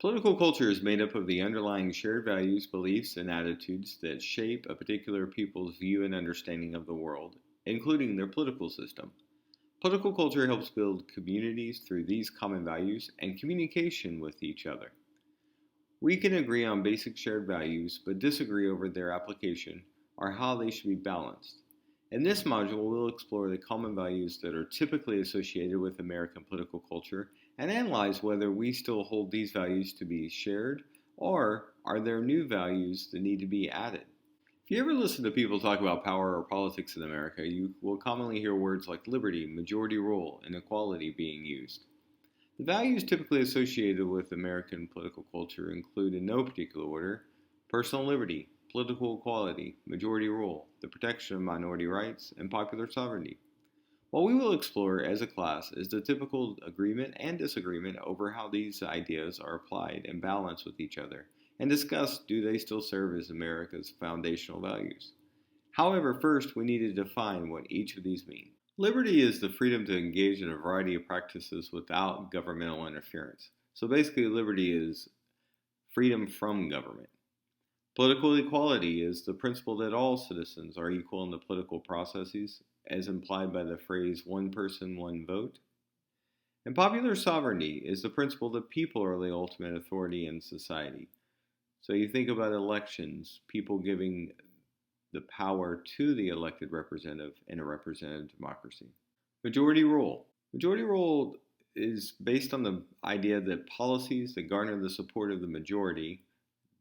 Political culture is made up of the underlying shared values, beliefs, and attitudes that shape a particular people's view and understanding of the world, including their political system. Political culture helps build communities through these common values and communication with each other. We can agree on basic shared values, but disagree over their application or how they should be balanced. In this module, we'll explore the common values that are typically associated with American political culture and analyze whether we still hold these values to be shared or are there new values that need to be added. If you ever listen to people talk about power or politics in America, you will commonly hear words like liberty, majority rule, and equality being used. The values typically associated with American political culture include, in no particular order, personal liberty, political equality, majority rule, the protection of minority rights, and popular sovereignty. What we will explore as a class is the typical agreement and disagreement over how these ideas are applied and balanced with each other, and discuss do they still serve as America's foundational values. However, first we need to define what each of these mean. Liberty is the freedom to engage in a variety of practices without governmental interference. So basically, liberty is freedom from government. Political equality is the principle that all citizens are equal in the political processes, as implied by the phrase one person, one vote. And popular sovereignty is the principle that people are the ultimate authority in society. So you think about elections, people giving the power to the elected representative in a representative democracy. Majority rule. Majority rule is based on the idea that policies that garner the support of the majority,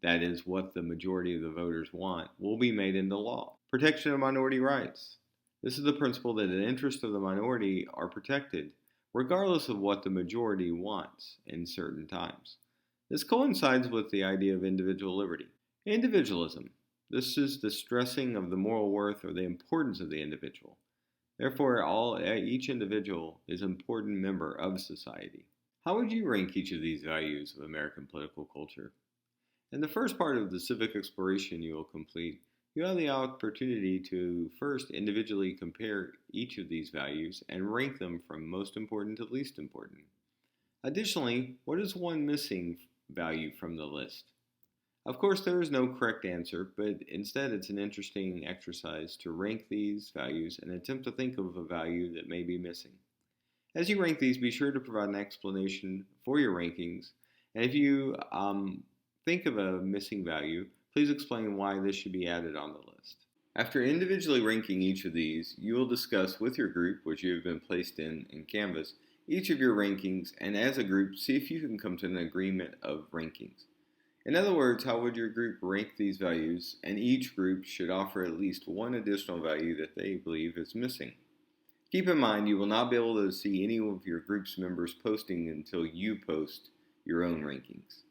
that is what the majority of the voters want, will be made into law. Protection of minority rights. This is the principle that the interests of the minority are protected, regardless of what the majority wants in certain times. This coincides with the idea of individual liberty. Individualism. This is the stressing of the moral worth or the importance of the individual. Therefore, each individual is an important member of society. How would you rank each of these values of American political culture? In the first part of the civic exploration you will complete, you have the opportunity to first individually compare each of these values and rank them from most important to least important. Additionally, what is one missing value from the list? Of course, there is no correct answer, but instead it's an interesting exercise to rank these values and attempt to think of a value that may be missing. As you rank these, be sure to provide an explanation for your rankings, and if you think of a missing value, please explain why this should be added on the list. After individually ranking each of these, you will discuss with your group, which you have been placed in Canvas, each of your rankings, and as a group, see if you can come to an agreement of rankings. In other words, how would your group rank these values, and each group should offer at least one additional value that they believe is missing. Keep in mind, you will not be able to see any of your group's members posting until you post your own rankings.